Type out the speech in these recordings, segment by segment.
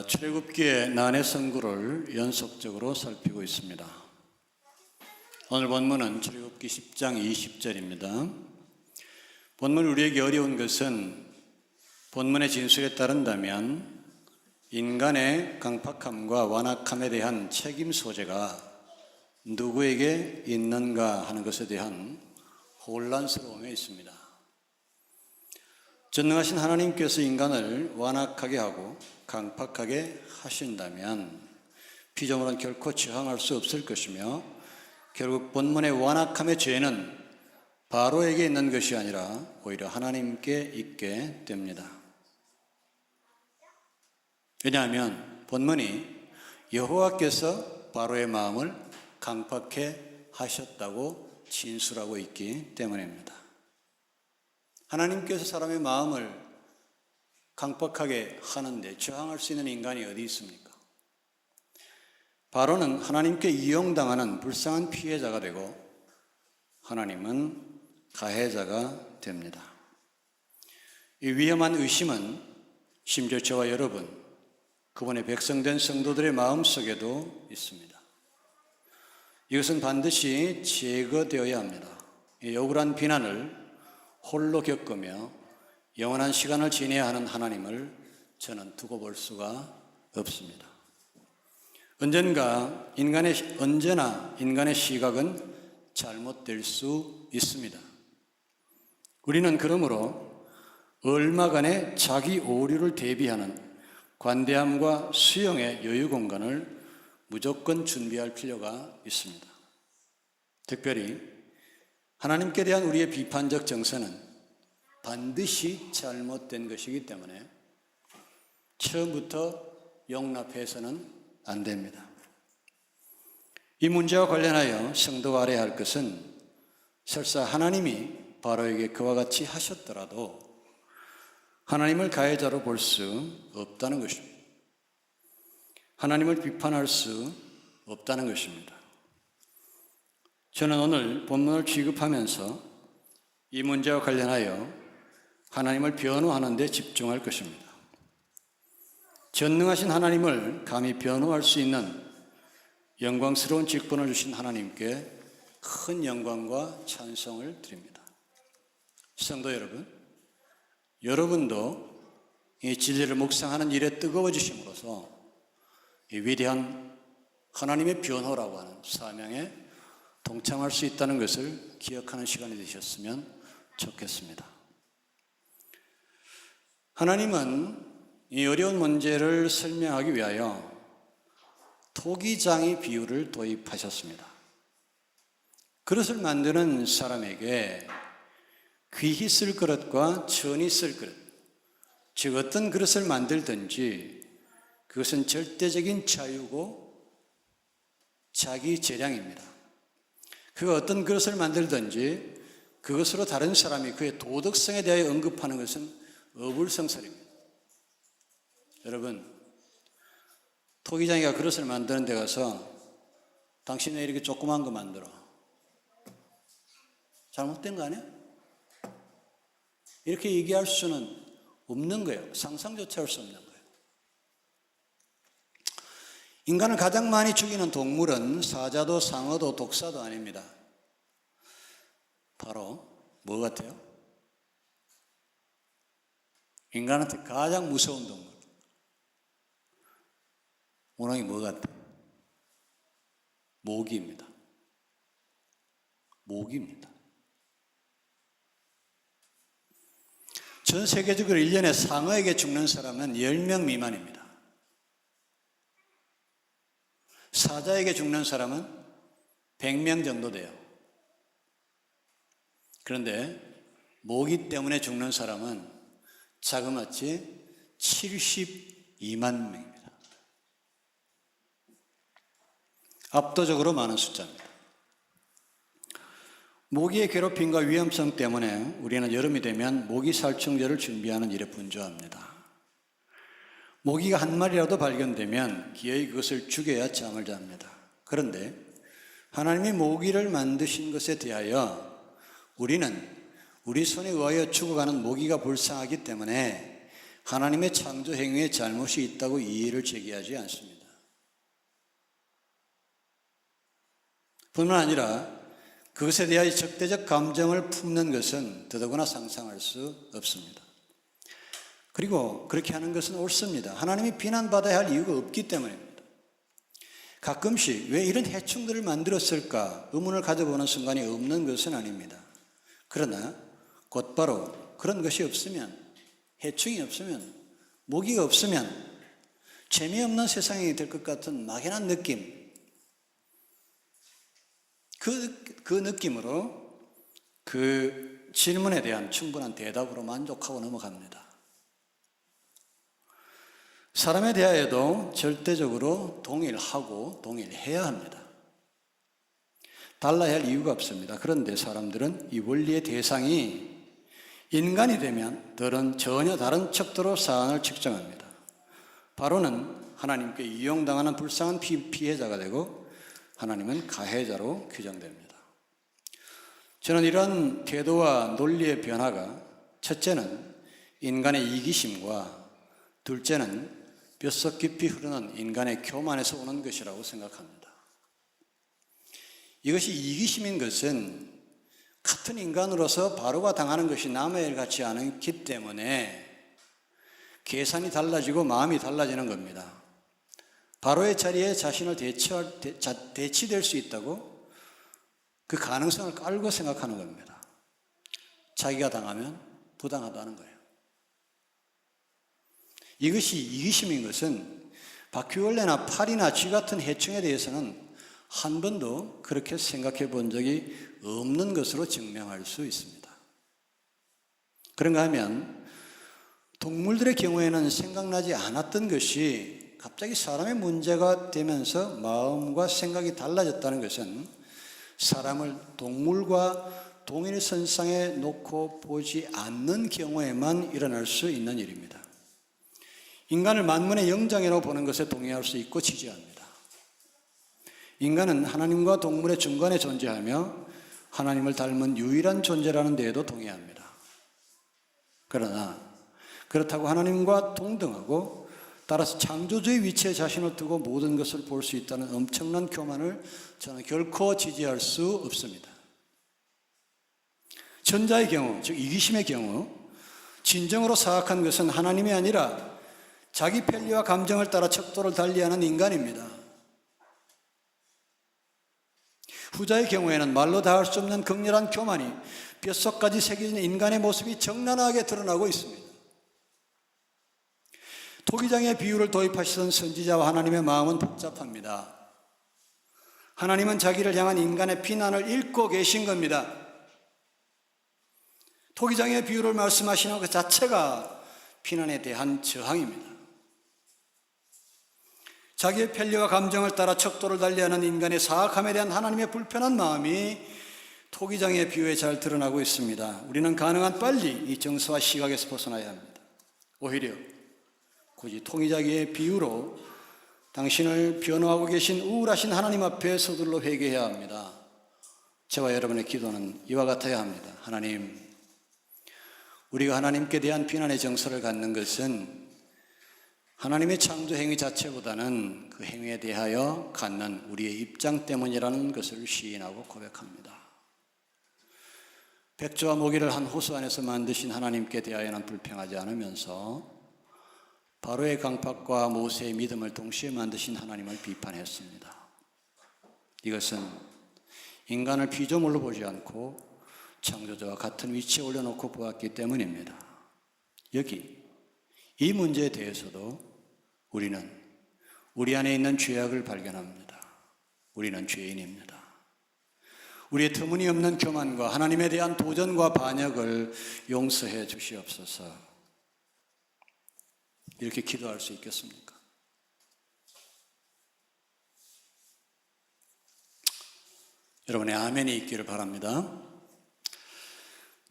출애굽기의 난해 선구를 연속적으로 살피고 있습니다. 오늘 본문은 출애굽기 10장 20절입니다. 본문 우리에게 어려운 것은 본문의 진술에 따른다면 인간의 강팍함과 완악함에 대한 책임 소재가 누구에게 있는가 하는 것에 대한 혼란스러움에 있습니다. 전능하신 하나님께서 인간을 완악하게 하고 강팍하게 하신다면 피조물은 결코 저항할 수 없을 것이며 결국 본문의 완악함의 죄는 바로에게 있는 것이 아니라 오히려 하나님께 있게 됩니다. 왜냐하면 본문이 여호와께서 바로의 마음을 강팍해 하셨다고 진술하고 있기 때문입니다. 하나님께서 사람의 마음을 강팍하게 하는데 저항할 수 있는 인간이 어디 있습니까? 바로는 하나님께 이용당하는 불쌍한 피해자가 되고 하나님은 가해자가 됩니다. 이 위험한 의심은 심지어 저와 여러분, 그분의 백성된 성도들의 마음속에도 있습니다. 이것은 반드시 제거되어야 합니다. 이 억울한 비난을 홀로 겪으며 영원한 시간을 지내야 하는 하나님을 저는 두고 볼 수가 없습니다. 언제나 인간의 시각은 잘못될 수 있습니다. 우리는 그러므로 얼마간의 자기 오류를 대비하는 관대함과 수용의 여유 공간을 무조건 준비할 필요가 있습니다. 특별히 하나님께 대한 우리의 비판적 정서는 반드시 잘못된 것이기 때문에 처음부터 용납해서는 안 됩니다. 이 문제와 관련하여 성도가 알아야 할 것은 설사 하나님이 바로에게 그와 같이 하셨더라도 하나님을 가해자로 볼 수 없다는 것입니다. 하나님을 비판할 수 없다는 것입니다. 저는 오늘 본문을 취급하면서 이 문제와 관련하여 하나님을 변호하는 데 집중할 것입니다. 전능하신 하나님을 감히 변호할 수 있는 영광스러운 직분을 주신 하나님께 큰 영광과 찬송을 드립니다. 성도 여러분, 여러분도 이 진리를 묵상하는 일에 뜨거워지심으로써 이 위대한 하나님의 변호라고 하는 사명에 동참할 수 있다는 것을 기억하는 시간이 되셨으면 좋겠습니다. 하나님은 이 어려운 문제를 설명하기 위하여 토기장이 비유를 도입하셨습니다. 그릇을 만드는 사람에게 귀히 쓸 그릇과 천히 쓸 그릇, 즉 어떤 그릇을 만들든지 그것은 절대적인 자유고 자기 재량입니다. 그가 어떤 그릇을 만들든지 그것으로 다른 사람이 그의 도덕성에 대하여 언급하는 것은 어불성설입니다. 여러분, 토기장이가 그릇을 만드는 데 가서 당신 왜 이렇게 조그만 거 만들어? 잘못된 거 아니야? 이렇게 얘기할 수는 없는 거예요. 상상조차 할 수 없는 거예요. 인간을 가장 많이 죽이는 동물은 사자도 상어도 독사도 아닙니다. 바로 뭐 같아요? 인간한테 가장 무서운 동물. 오랑이 뭐 같아? 모기입니다. 모기입니다. 전 세계적으로 1년에 상어에게 죽는 사람은 10명 미만입니다. 사자에게 죽는 사람은 100명 정도 돼요. 그런데 모기 때문에 죽는 사람은 자그마치 72만 명입니다. 압도적으로 많은 숫자입니다. 모기의 괴롭힘과 위험성 때문에 우리는 여름이 되면 모기 살충제를 준비하는 일에 분주합니다. 모기가 한 마리라도 발견되면 기어이 그것을 죽여야 잠을 잡니다. 그런데 하나님이 모기를 만드신 것에 대하여 우리는 우리 손에 의하여 죽어가는 모기가 불쌍하기 때문에 하나님의 창조 행위에 잘못이 있다고 이의를 제기하지 않습니다. 뿐만 아니라 그것에 대하여 적대적 감정을 품는 것은 더더구나 상상할 수 없습니다. 그리고 그렇게 하는 것은 옳습니다. 하나님이 비난받아야 할 이유가 없기 때문입니다. 가끔씩 왜 이런 해충들을 만들었을까 의문을 가져보는 순간이 없는 것은 아닙니다. 그러나 곧바로 그런 것이 없으면, 해충이 없으면, 모기가 없으면 재미없는 세상이 될 것 같은 막연한 느낌, 그 느낌으로 그 질문에 대한 충분한 대답으로 만족하고 넘어갑니다. 사람에 대하여도 절대적으로 동일하고 동일해야 합니다. 달라야 할 이유가 없습니다. 그런데 사람들은 이 원리의 대상이 인간이 되면 전혀 다른 척도로 사안을 측정합니다. 바로는 하나님께 이용당하는 불쌍한 피해자가 되고 하나님은 가해자로 규정됩니다. 저는 이런 태도와 논리의 변화가 첫째는 인간의 이기심과 둘째는 뼛속 깊이 흐르는 인간의 교만에서 오는 것이라고 생각합니다. 이것이 이기심인 것은 같은 인간으로서 바로가 당하는 것이 남의 일 같지 않기 때문에 계산이 달라지고 마음이 달라지는 겁니다. 바로의 자리에 자신을 대치될 수 있다고 그 가능성을 깔고 생각하는 겁니다. 자기가 당하면 부당하다는 거예요. 이것이 이기심인 것은 바퀴벌레나 파리나 쥐 같은 해충에 대해서는 한 번도 그렇게 생각해 본 적이 없는 것으로 증명할 수 있습니다. 그런가 하면 동물들의 경우에는 생각나지 않았던 것이 갑자기 사람의 문제가 되면서 마음과 생각이 달라졌다는 것은 사람을 동물과 동일선상에 놓고 보지 않는 경우에만 일어날 수 있는 일입니다. 인간을 만문의 영장이라고 보는 것에 동의할 수 있고 지지합니다. 인간은 하나님과 동물의 중간에 존재하며 하나님을 닮은 유일한 존재라는 데에도 동의합니다. 그러나 그렇다고 하나님과 동등하고 따라서 창조주의 위치에 자신을 두고 모든 것을 볼 수 있다는 엄청난 교만을 저는 결코 지지할 수 없습니다. 전자의 경우, 즉 이기심의 경우 진정으로 사악한 것은 하나님이 아니라 자기 편리와 감정을 따라 척도를 달리하는 인간입니다. 후자의 경우에는 말로 다할 수 없는 극렬한 교만이 뼛속까지 새겨진 인간의 모습이 적나라하게 드러나고 있습니다. 토기장의 비유를 도입하시던 선지자와 하나님의 마음은 복잡합니다. 하나님은 자기를 향한 인간의 비난을 읽고 계신 겁니다. 토기장의 비유를 말씀하시는 것 자체가 비난에 대한 저항입니다. 자기의 편리와 감정을 따라 척도를 달리하는 인간의 사악함에 대한 하나님의 불편한 마음이 토기장의 비유에 잘 드러나고 있습니다. 우리는 가능한 빨리 이 정서와 시각에서 벗어나야 합니다. 오히려 굳이 토기장의 비유로 당신을 변호하고 계신 우울하신 하나님 앞에 서둘러 회개해야 합니다. 저와 여러분의 기도는 이와 같아야 합니다. 하나님, 우리가 하나님께 대한 비난의 정서를 갖는 것은 하나님의 창조 행위 자체보다는 그 행위에 대하여 갖는 우리의 입장 때문이라는 것을 시인하고 고백합니다. 백조와 모기를 한 호수 안에서 만드신 하나님께 대하여는 불평하지 않으면서 바로의 강팍과 모세의 믿음을 동시에 만드신 하나님을 비판했습니다. 이것은 인간을 피조물로 보지 않고 창조자와 같은 위치에 올려놓고 보았기 때문입니다. 여기 이 문제에 대해서도 우리는 우리 안에 있는 죄악을 발견합니다. 우리는 죄인입니다. 우리의 터무니없는 교만과 하나님에 대한 도전과 반역을 용서해 주시옵소서. 이렇게 기도할 수 있겠습니까? 여러분의 아멘이 있기를 바랍니다.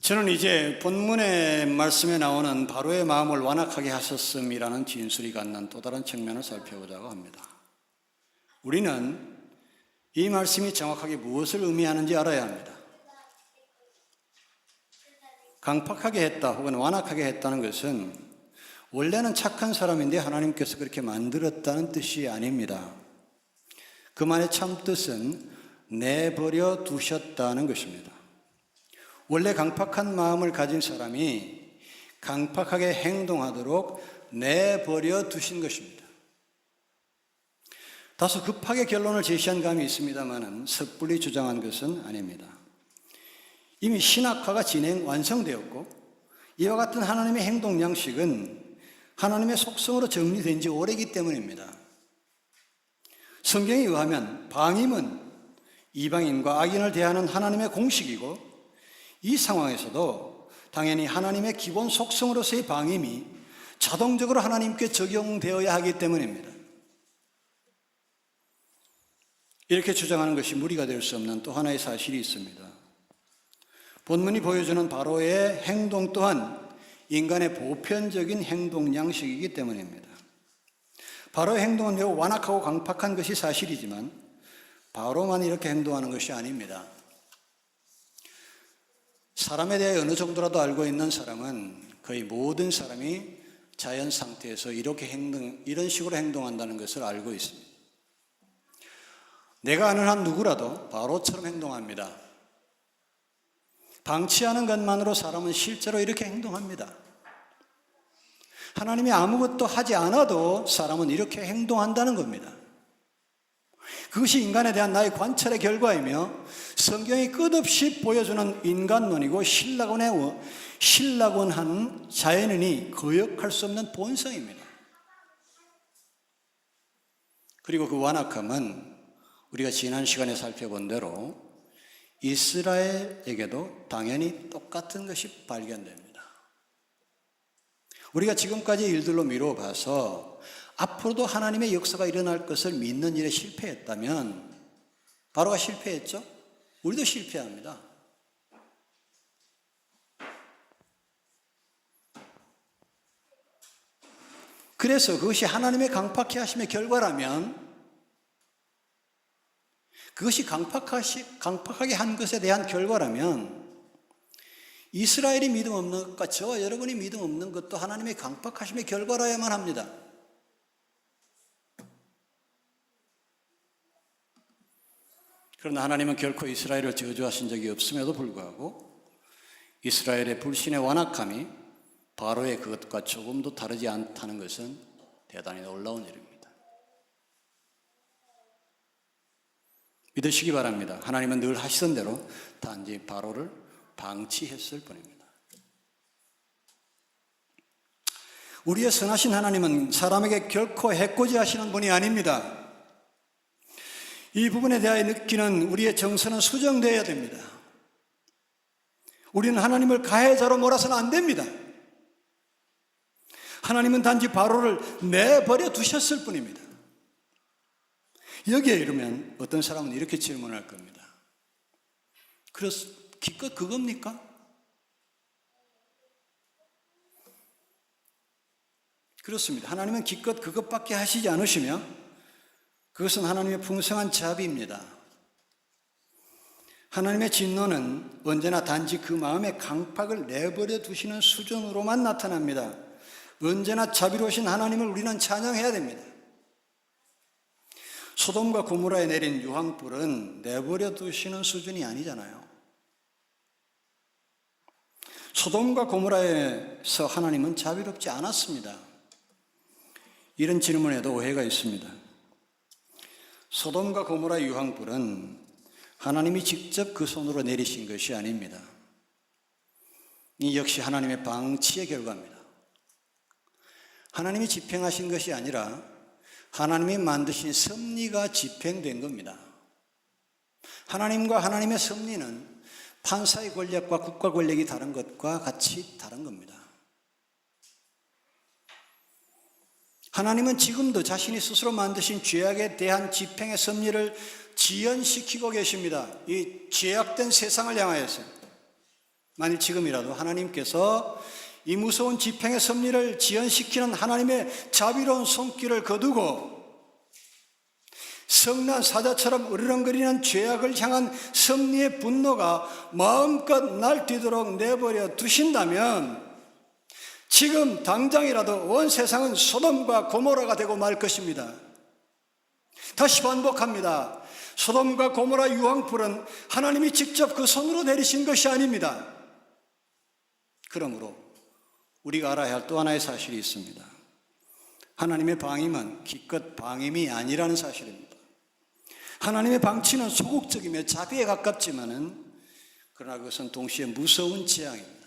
저는 이제 본문의 말씀에 나오는 바로의 마음을 완악하게 하셨음이라는 진술이 갖는 또 다른 측면을 살펴보자고 합니다. 우리는 이 말씀이 정확하게 무엇을 의미하는지 알아야 합니다. 강팍하게 했다 혹은 완악하게 했다는 것은 원래는 착한 사람인데 하나님께서 그렇게 만들었다는 뜻이 아닙니다. 그 말의 참 뜻은 내버려 두셨다는 것입니다. 원래 강팍한 마음을 가진 사람이 강팍하게 행동하도록 내버려 두신 것입니다. 다소 급하게 결론을 제시한 감이 있습니다만 섣불리 주장한 것은 아닙니다. 이미 신학화가 완성되었고 이와 같은 하나님의 행동 양식은 하나님의 속성으로 정리된 지 오래이기 때문입니다. 성경에 의하면 방임은 이방인과 악인을 대하는 하나님의 공식이고 이 상황에서도 당연히 하나님의 기본 속성으로서의 방임이 자동적으로 하나님께 적용되어야 하기 때문입니다. 이렇게 주장하는 것이 무리가 될 수 없는 또 하나의 사실이 있습니다. 본문이 보여주는 바로의 행동 또한 인간의 보편적인 행동 양식이기 때문입니다. 바로의 행동은 매우 완악하고 강팍한 것이 사실이지만 바로만 이렇게 행동하는 것이 아닙니다. 사람에 대해 어느 정도라도 알고 있는 사람은 거의 모든 사람이 자연 상태에서 이런 식으로 행동한다는 것을 알고 있습니다. 내가 아는 한 누구라도 바로처럼 행동합니다. 방치하는 것만으로 사람은 실제로 이렇게 행동합니다. 하나님이 아무것도 하지 않아도 사람은 이렇게 행동한다는 겁니다. 그것이 인간에 대한 나의 관찰의 결과이며 성경이 끝없이 보여주는 인간론이고 신락원한 자연인이 거역할 수 없는 본성입니다. 그리고 그 완악함은 우리가 지난 시간에 살펴본 대로 이스라엘에게도 당연히 똑같은 것이 발견됩니다. 우리가 지금까지 일들로 미루어 봐서 앞으로도 하나님의 역사가 일어날 것을 믿는 일에 실패했다면 바로가 실패했죠? 우리도 실패합니다. 그래서 그것이 하나님의 강팍해 하심의 결과라면 그것이 강팍하게 한 것에 대한 결과라면 이스라엘이 믿음 없는 것과 저와 여러분이 믿음 없는 것도 하나님의 강팍하심의 결과라야만 합니다. 그러나 하나님은 결코 이스라엘을 저주하신 적이 없음에도 불구하고 이스라엘의 불신의 완악함이 바로의 그것과 조금도 다르지 않다는 것은 대단히 놀라운 일입니다. 믿으시기 바랍니다. 하나님은 늘 하시던 대로 단지 바로를 방치했을 뿐입니다. 우리의 선하신 하나님은 사람에게 결코 해코지 하시는 분이 아닙니다. 이 부분에 대하여 느끼는 우리의 정서는 수정되어야 됩니다. 우리는 하나님을 가해자로 몰아서는 안 됩니다. 하나님은 단지 바로를 내버려 두셨을 뿐입니다. 여기에 이르면 어떤 사람은 이렇게 질문할 겁니다. 그래서 기껏 그겁니까? 그렇습니다. 하나님은 기껏 그것밖에 하시지 않으시며 그것은 하나님의 풍성한 자비입니다. 하나님의 진노는 언제나 단지 그 마음의 강팍을 내버려 두시는 수준으로만 나타납니다. 언제나 자비로우신 하나님을 우리는 찬양해야 됩니다. 소돔과 고모라에 내린 유황불은 내버려 두시는 수준이 아니잖아요. 소돔과 고모라에서 하나님은 자비롭지 않았습니다. 이런 질문에도 오해가 있습니다. 소돔과 고모라 유황불은 하나님이 직접 그 손으로 내리신 것이 아닙니다. 이 역시 하나님의 방치의 결과입니다. 하나님이 집행하신 것이 아니라 하나님이 만드신 섭리가 집행된 겁니다. 하나님과 하나님의 섭리는 판사의 권력과 국가 권력이 다른 것과 같이 다른 겁니다. 하나님은 지금도 자신이 스스로 만드신 죄악에 대한 집행의 섭리를 지연시키고 계십니다. 이 죄악된 세상을 향하여서 만일 지금이라도 하나님께서 이 무서운 집행의 섭리를 지연시키는 하나님의 자비로운 손길을 거두고 성난 사자처럼 으르렁거리는 죄악을 향한 섭리의 분노가 마음껏 날뛰도록 내버려 두신다면 지금 당장이라도 온 세상은 소돔과 고모라가 되고 말 것입니다. 다시 반복합니다. 소돔과 고모라 유황불은 하나님이 직접 그 손으로 내리신 것이 아닙니다. 그러므로 우리가 알아야 할 또 하나의 사실이 있습니다. 하나님의 방임은 기껏 방임이 아니라는 사실입니다. 하나님의 방치는 소극적이며 자비에 가깝지만은 그러나 그것은 동시에 무서운 재앙입니다.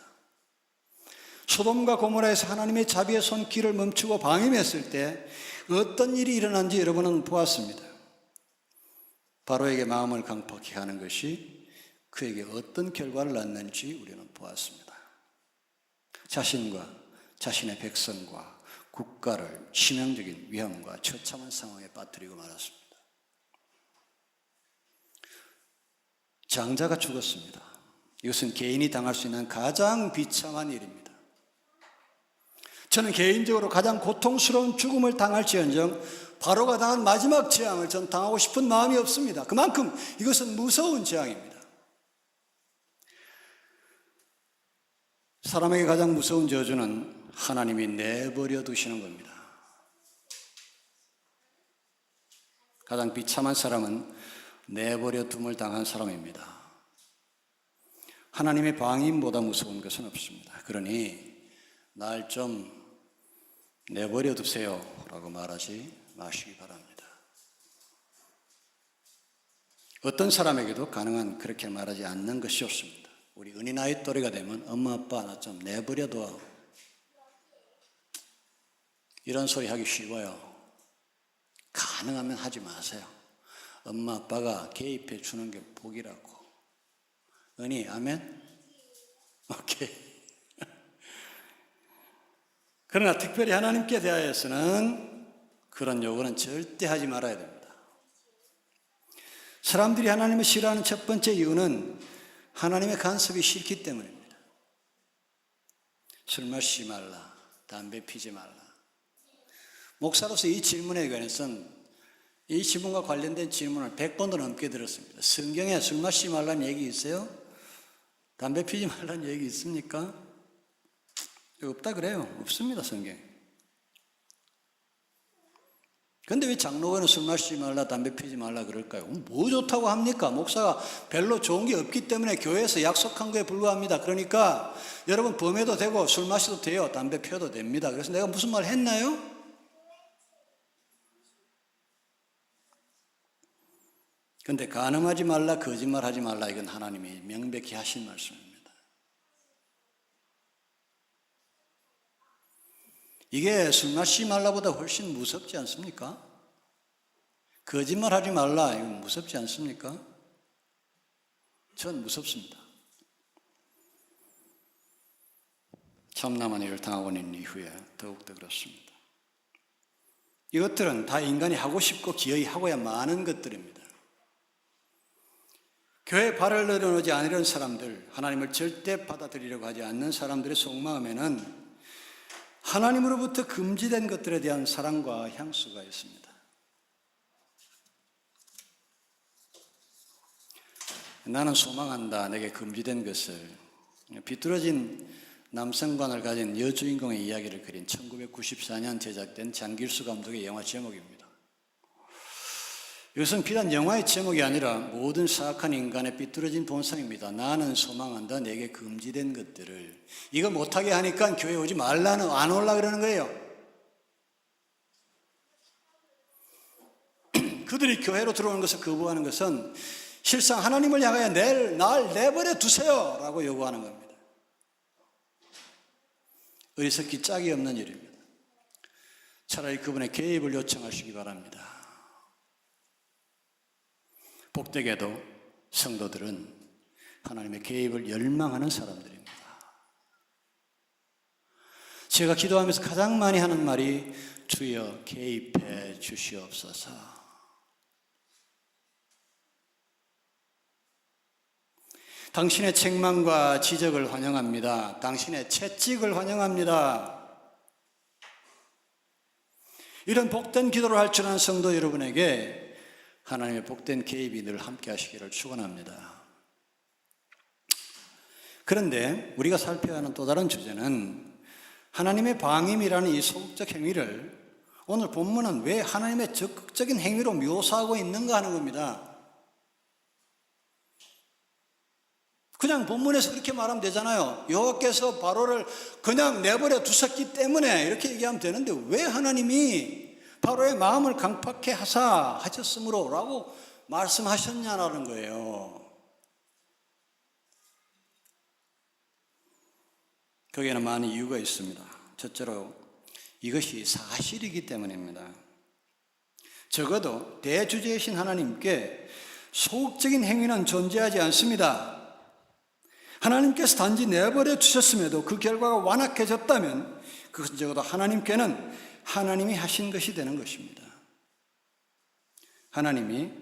소돔과 고모라에서 하나님의 자비의 손길을 멈추고 방임했을 때 어떤 일이 일어난지 여러분은 보았습니다. 바로에게 마음을 강팍해 하는 것이 그에게 어떤 결과를 낳는지 우리는 보았습니다. 자신과 자신의 백성과 국가를 치명적인 위험과 처참한 상황에 빠뜨리고 말았습니다. 장자가 죽었습니다. 이것은 개인이 당할 수 있는 가장 비참한 일입니다. 저는 개인적으로 가장 고통스러운 죽음을 당할지언정 바로가 당한 마지막 재앙을 전 당하고 싶은 마음이 없습니다. 그만큼 이것은 무서운 재앙입니다. 사람에게 가장 무서운 저주는 하나님이 내버려 두시는 겁니다. 가장 비참한 사람은 내버려 둠을 당한 사람입니다. 하나님의 방임보다 무서운 것은 없습니다. 그러니 날 좀 내버려 두세요 라고 말하지 마시기 바랍니다. 어떤 사람에게도 가능한 그렇게 말하지 않는 것이 좋습니다. 우리 은희 또래가 되면 엄마 아빠 나 좀 내버려 둬 이런 소리 하기 쉬워요. 가능하면 하지 마세요. 엄마 아빠가 개입해 주는 게 복이라고. 은희 아멘? 오케이. 그러나 특별히 하나님께 대하여서는 그런 요구는 절대 하지 말아야 됩니다. 사람들이 하나님을 싫어하는 첫 번째 이유는 하나님의 간섭이 싫기 때문입니다. 술 마시지 말라, 담배 피지 말라. 목사로서 이 질문에 관해서는 이 질문과 관련된 질문을 100번도 넘게 들었습니다. 성경에 술 마시지 말라는 얘기 있어요? 담배 피지 말라는 얘기 있습니까? 없다 그래요. 없습니다, 성경에. 그런데 왜 장로교는 술 마시지 말라, 담배 피지 말라 그럴까요? 뭐 좋다고 합니까? 목사가 별로 좋은 게 없기 때문에 교회에서 약속한 거에 불과합니다. 그러니까 여러분 범해도 되고 술 마셔도 돼요. 담배 피워도 됩니다. 그래서 내가 무슨 말 했나요? 그런데 간음하지 말라, 거짓말하지 말라 이건 하나님이 명백히 하신 말씀입니다. 이게 술 마시지 말라보다 훨씬 무섭지 않습니까? 거짓말하지 말라 이건 무섭지 않습니까? 전 무섭습니다. 참남한 일을 당하고 난 이후에 더욱더 그렇습니다. 이것들은 다 인간이 하고 싶고 기어이 하고야 마는 것들입니다. 교회에 발을 내려놓지 않으려는 사람들, 하나님을 절대 받아들이려고 하지 않는 사람들의 속마음에는 하나님으로부터 금지된 것들에 대한 사랑과 향수가 있습니다. 나는 소망한다. 내게 금지된 것을. 비뚤어진 남성관을 가진 여주인공의 이야기를 그린 1994년 제작된 장길수 감독의 영화 제목입니다. 이것은 비단 영화의 제목이 아니라 모든 사악한 인간의 삐뚤어진 본성입니다. 나는 소망한다. 내게 금지된 것들을. 이거 못하게 하니까 교회 오지 말라는, 안 올라 그러는 거예요. 그들이 교회로 들어오는 것을 거부하는 것은 실상 하나님을 향하여 날 내버려 두세요 라고 요구하는 겁니다. 어리석기 짝이 없는 일입니다. 차라리 그분의 개입을 요청하시기 바랍니다. 복되게도 성도들은 하나님의 개입을 열망하는 사람들입니다. 제가 기도하면서 가장 많이 하는 말이 주여 개입해 주시옵소서. 당신의 책망과 지적을 환영합니다. 당신의 채찍을 환영합니다. 이런 복된 기도를 할 줄 아는 성도 여러분에게 하나님의 복된 개입이 늘 함께 하시기를 축원합니다. 그런데 우리가 살펴야 하는 또 다른 주제는 하나님의 방임이라는 이 소극적 행위를 오늘 본문은 왜 하나님의 적극적인 행위로 묘사하고 있는가 하는 겁니다. 그냥 본문에서 그렇게 말하면 되잖아요. 여호와께서 바로를 그냥 내버려 두셨기 때문에 이렇게 얘기하면 되는데 왜 하나님이 바로의 마음을 강팍해 하셨으므로 라고 말씀하셨냐라는 거예요. 거기에는 많은 이유가 있습니다. 첫째로 이것이 사실이기 때문입니다. 적어도 대주제이신 하나님께 소극적인 행위는 존재하지 않습니다. 하나님께서 단지 내버려 두셨음에도 그 결과가 완악해졌다면 그것은 적어도 하나님께는 하나님이 하신 것이 되는 것입니다. 하나님이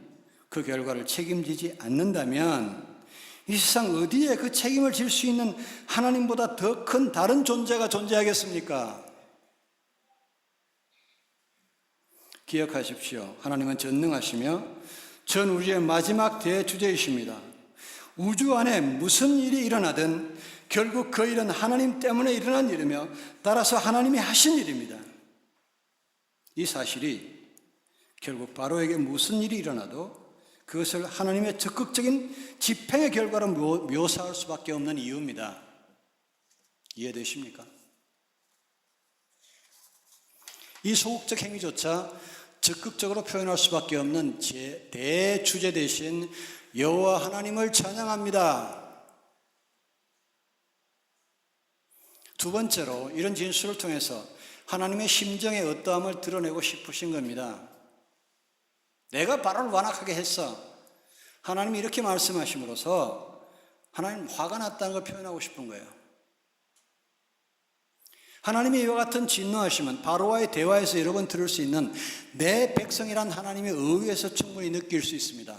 그 결과를 책임지지 않는다면 이 세상 어디에 그 책임을 질 수 있는 하나님보다 더 큰 다른 존재가 존재하겠습니까? 기억하십시오. 하나님은 전능하시며 전 우주의 마지막 대주제이십니다. 우주 안에 무슨 일이 일어나든 결국 그 일은 하나님 때문에 일어난 일이며 따라서 하나님이 하신 일입니다. 이 사실이 결국 바로에게 무슨 일이 일어나도 그것을 하나님의 적극적인 집행의 결과로 묘사할 수밖에 없는 이유입니다. 이해되십니까? 이 소극적 행위조차 적극적으로 표현할 수밖에 없는 대주제 대신 여호와 하나님을 찬양합니다. 두 번째로 이런 진술을 통해서 하나님의 심정의 어떠함을 드러내고 싶으신 겁니다. 내가 바로를 완악하게 했어. 하나님이 이렇게 말씀하심으로써 하나님 화가 났다는 걸 표현하고 싶은 거예요. 하나님이 이와 같은 진노하심은 바로와의 대화에서 여러 번 들을 수 있는 내 백성이란 하나님의 의의에서 충분히 느낄 수 있습니다.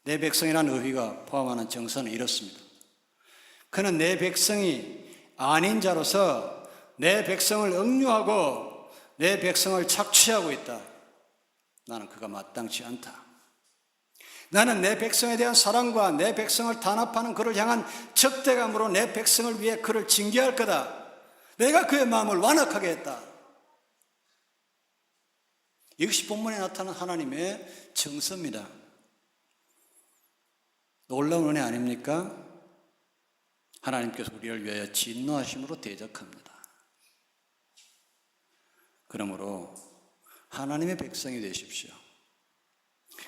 내 백성이란 의의가 포함하는 정서는 이렇습니다. 그는 내 백성이 아닌 자로서 내 백성을 억류하고 내 백성을 착취하고 있다. 나는 그가 마땅치 않다. 나는 내 백성에 대한 사랑과 내 백성을 단합하는 그를 향한 적대감으로 내 백성을 위해 그를 징계할 거다. 내가 그의 마음을 완악하게 했다. 이것이 본문에 나타난 하나님의 정서입니다. 놀라운 은혜 아닙니까? 하나님께서 우리를 위하여 진노하심으로 대적합니다. 그러므로 하나님의 백성이 되십시오.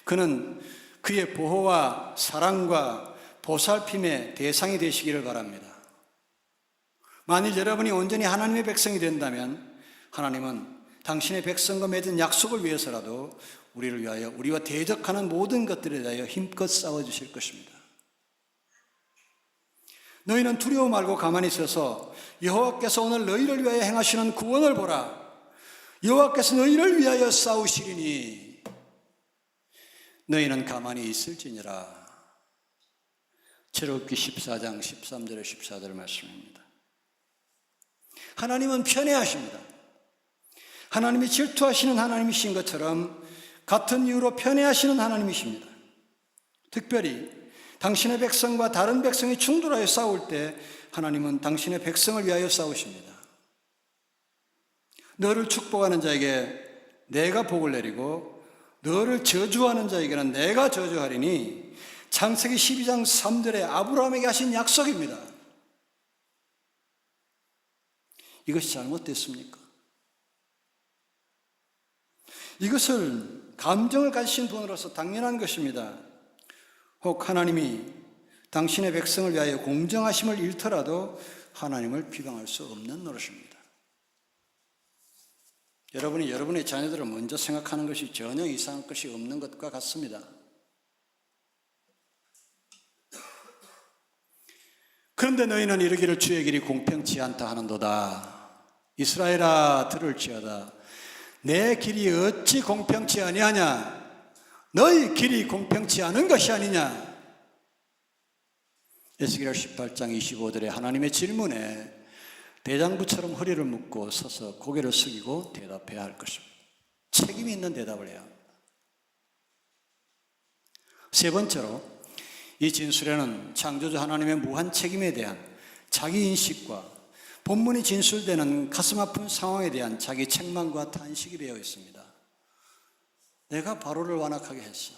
그는 그의 보호와 사랑과 보살핌의 대상이 되시기를 바랍니다. 만일 여러분이 온전히 하나님의 백성이 된다면 하나님은 당신의 백성과 맺은 약속을 위해서라도 우리를 위하여 우리와 대적하는 모든 것들에 대하여 힘껏 싸워주실 것입니다. 너희는 두려워 말고 가만히 있어서 여호와께서 오늘 너희를 위하여 행하시는 구원을 보라. 여호와께서 너희를 위하여 싸우시리니 너희는 가만히 있을지니라. 출애굽기 14장 13절에 14절 말씀입니다. 하나님은 편애하십니다. 하나님이 질투하시는 하나님이신 것처럼 같은 이유로 편애하시는 하나님이십니다. 특별히 당신의 백성과 다른 백성이 충돌하여 싸울 때 하나님은 당신의 백성을 위하여 싸우십니다. 너를 축복하는 자에게 내가 복을 내리고 너를 저주하는 자에게는 내가 저주하리니 창세기 12장 3절에 아브라함에게 하신 약속입니다. 이것이 잘못됐습니까? 이것을 감정을 가지신 분으로서 당연한 것입니다. 혹 하나님이 당신의 백성을 위하여 공정하심을 잃더라도 하나님을 비방할 수 없는 노릇입니다. 여러분이 여러분의 자녀들을 먼저 생각하는 것이 전혀 이상한 것이 없는 것과 같습니다. 그런데 너희는 이르기를 주의 길이 공평치 않다 하는도다. 이스라엘아 들을지어다. 내 길이 어찌 공평치 아니하냐? 너희 길이 공평치 않은 것이 아니냐? 에스겔 18장 25절에 하나님의 질문에 대장부처럼 허리를 묶고 서서 고개를 숙이고 대답해야 할 것입니다. 책임이 있는 대답을 해야 합니다. 세 번째로 이 진술에는 창조주 하나님의 무한 책임에 대한 자기 인식과 본문이 진술되는 가슴 아픈 상황에 대한 자기 책망과 탄식이 배어 있습니다. 내가 바로를 완악하게 했어.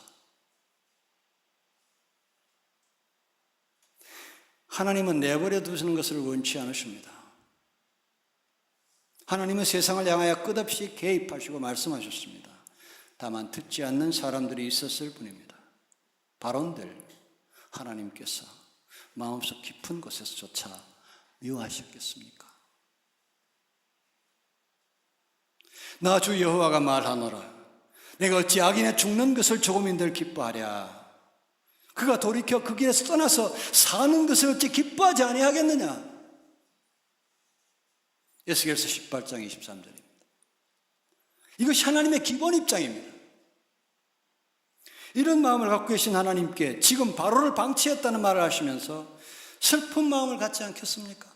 하나님은 내버려 두시는 것을 원치 않으십니다. 하나님은 세상을 향하여 끝없이 개입하시고 말씀하셨습니다. 다만 듣지 않는 사람들이 있었을 뿐입니다. 바론들, 하나님께서 마음속 깊은 곳에서조차 미워하셨겠습니까? 나 주 여호와가 말하노라. 내가 어찌 악인의 죽는 것을 조금인들 기뻐하랴. 그가 돌이켜 그 길에서 떠나서 사는 것을 어찌 기뻐하지 아니하겠느냐. 에스겔서 18장 23절입니다. 이것이 하나님의 기본 입장입니다. 이런 마음을 갖고 계신 하나님께 지금 바로를 방치했다는 말을 하시면서 슬픈 마음을 갖지 않겠습니까?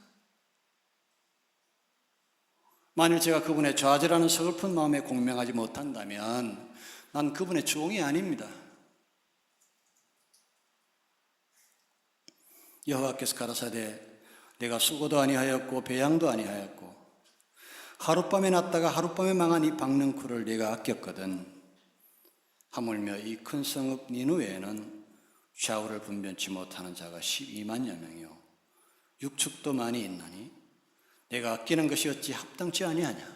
만일 제가 그분의 좌절하는 서글픈 마음에 공명하지 못한다면 난 그분의 종이 아닙니다. 여호와께서 가라사대 내가 수고도 아니하였고 배양도 아니하였고 하룻밤에 났다가 하룻밤에 망한 이 박능쿨을 내가 아꼈거든. 하물며 이 큰 성읍 니느웨에는 좌우를 분변치 못하는 자가 12만여 명이요 육축도 많이 있나니 내가 아끼는 것이 어찌 합당치 아니하냐.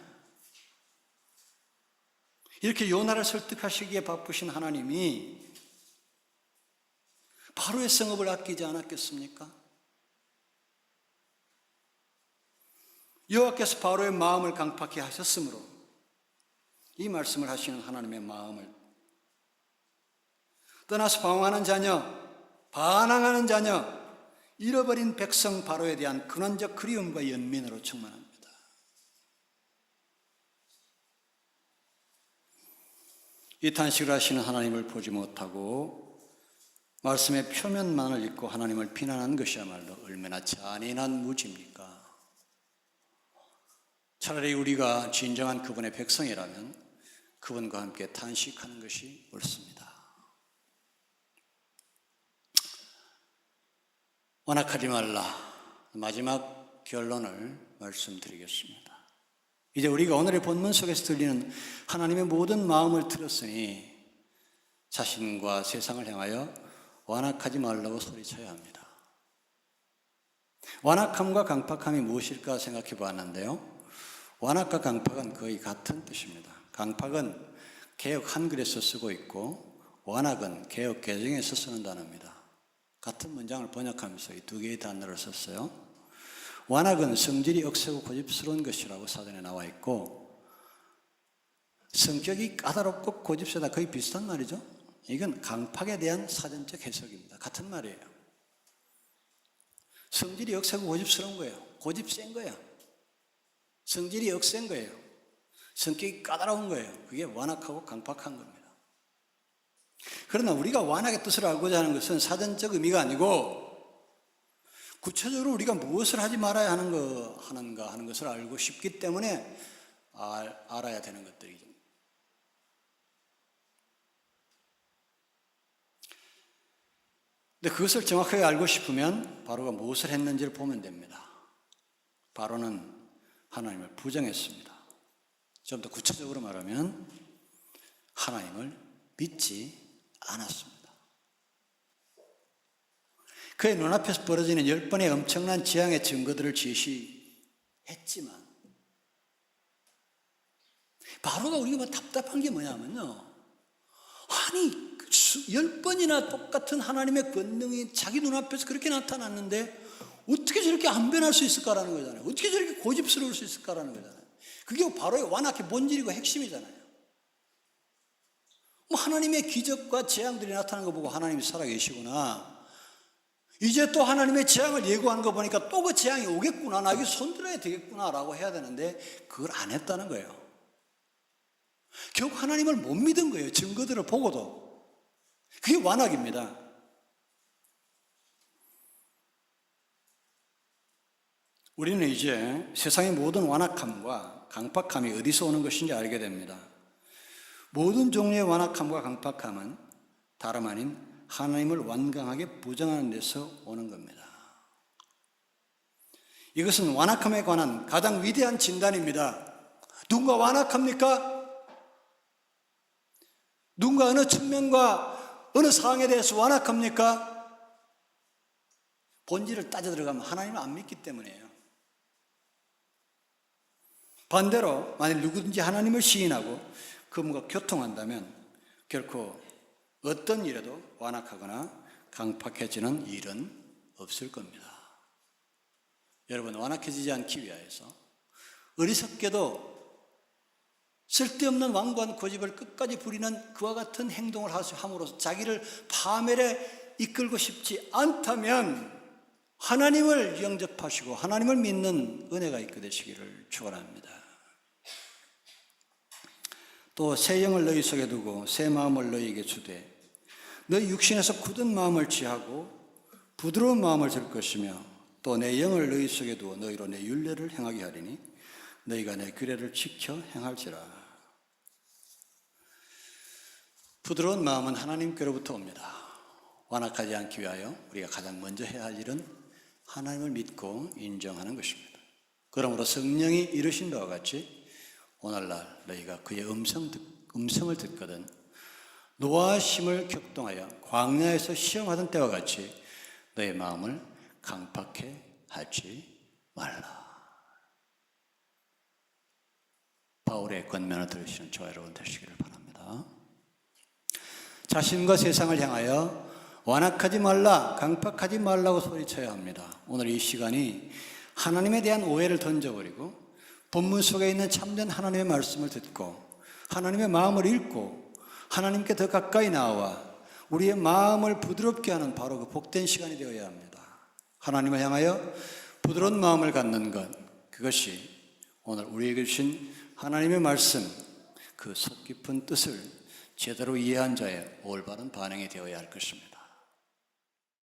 이렇게 요나를 설득하시기에 바쁘신 하나님이 바로의 성읍을 아끼지 않았겠습니까? 여호와께서 바로의 마음을 강팍히 하셨으므로 이 말씀을 하시는 하나님의 마음을 떠나서 방황하는 자녀, 반항하는 자녀, 잃어버린 백성 바로에 대한 근원적 그리움과 연민으로 충만합니다. 이 탄식을 하시는 하나님을 보지 못하고 말씀의 표면만을 읽고 하나님을 비난한 것이야말로 얼마나 잔인한 무지입니까? 차라리 우리가 진정한 그분의 백성이라면 그분과 함께 탄식하는 것이 옳습니다. 완악하지 말라. 마지막 결론을 말씀드리겠습니다. 이제 우리가 오늘의 본문 속에서 들리는 하나님의 모든 마음을 들었으니 자신과 세상을 향하여 완악하지 말라고 소리쳐야 합니다. 완악함과 강팍함이 무엇일까 생각해 보았는데요. 완악과 강팍은 거의 같은 뜻입니다. 강팍은 개역 한글에서 쓰고 있고 완악은 개역 개정에서 쓰는 단어입니다. 같은 문장을 번역하면서 이 두 개의 단어를 썼어요. 완악은 성질이 억세고 고집스러운 것이라고 사전에 나와 있고 성격이 까다롭고 고집세다 거의 비슷한 말이죠. 이건 강팍에 대한 사전적 해석입니다. 같은 말이에요. 성질이 억세고 고집스러운 거예요. 고집 센 거예요. 성질이 억센 거예요. 성격이 까다로운 거예요. 그게 완악하고 강팍한 겁니다. 그러나 우리가 완악의 뜻을 알고자 하는 것은 사전적 의미가 아니고 구체적으로 우리가 무엇을 하지 말아야 하는가 하는 것을 알고 싶기 때문에 알아야 되는 것들이죠. 근데 그것을 정확하게 알고 싶으면 바로가 무엇을 했는지를 보면 됩니다. 바로는 하나님을 부정했습니다. 좀 더 구체적으로 말하면 하나님을 믿지 않았습니다. 그의 눈앞에서 벌어지는 10번의 엄청난 재앙의 증거들을 제시했지만 바로가 우리가 답답한 게 뭐냐면요. 아니 10번이나 똑같은 하나님의 권능이 자기 눈앞에서 그렇게 나타났는데 어떻게 저렇게 안 변할 수 있을까라는 거잖아요. 어떻게 저렇게 고집스러울 수 있을까라는 거잖아요. 그게 바로의 완악의 본질이고 핵심이잖아요. 하나님의 기적과 재앙들이 나타나는 거 보고 하나님이 살아계시구나. 이제 또 하나님의 재앙을 예고하는 거 보니까 또 그 재앙이 오겠구나. 나 이게 손들어야 되겠구나 라고 해야 되는데 그걸 안 했다는 거예요. 결국 하나님을 못 믿은 거예요. 증거들을 보고도. 그게 완악입니다. 우리는 이제 세상의 모든 완악함과 강팍함이 어디서 오는 것인지 알게 됩니다. 모든 종류의 완악함과 강팍함은 다름 아닌 하나님을 완강하게 부정하는 데서 오는 겁니다. 이것은 완악함에 관한 가장 위대한 진단입니다. 누군가 완악합니까? 누군가 어느 측면과 어느 상황에 대해서 완악합니까? 본질을 따져 들어가면 하나님을 안 믿기 때문이에요. 반대로 만일 누구든지 하나님을 시인하고 그분과 교통한다면 결코 어떤 일에도 완악하거나 강팍해지는 일은 없을 겁니다. 여러분, 완악해지지 않기 위하여서 어리석게도 쓸데없는 완고한 고집을 끝까지 부리는 그와 같은 행동을 함으로써 자기를 파멸에 이끌고 싶지 않다면 하나님을 영접하시고 하나님을 믿는 은혜가 있게 되시기를 축원합니다. 또 새 영을 너희 속에 두고 새 마음을 너희에게 주되 너희 육신에서 굳은 마음을 취하고 부드러운 마음을 줄 것이며 또 내 영을 너희 속에 두어 너희로 내 율례를 행하게 하리니 너희가 내 규례를 지켜 행할지라. 부드러운 마음은 하나님께로부터 옵니다. 완악하지 않기 위하여 우리가 가장 먼저 해야 할 일은 하나님을 믿고 인정하는 것입니다. 그러므로 성령이 이르신 바와 같이 오늘날 너희가 그의 음성을 듣거든 노하심을 격동하여 광야에서 시험하던 때와 같이 너의 마음을 강팍해 하지 말라. 바울의 권면을 들으시는 저와 여러분 되시기를 바랍니다. 자신과 세상을 향하여 완악하지 말라, 강팍하지 말라고 소리쳐야 합니다. 오늘 이 시간이 하나님에 대한 오해를 던져버리고 본문 속에 있는 참된 하나님의 말씀을 듣고 하나님의 마음을 읽고 하나님께 더 가까이 나와 우리의 마음을 부드럽게 하는 바로 그 복된 시간이 되어야 합니다. 하나님을 향하여 부드러운 마음을 갖는 것, 그것이 오늘 우리에게 주신 하나님의 말씀, 그 속 깊은 뜻을 제대로 이해한 자의 올바른 반응이 되어야 할 것입니다.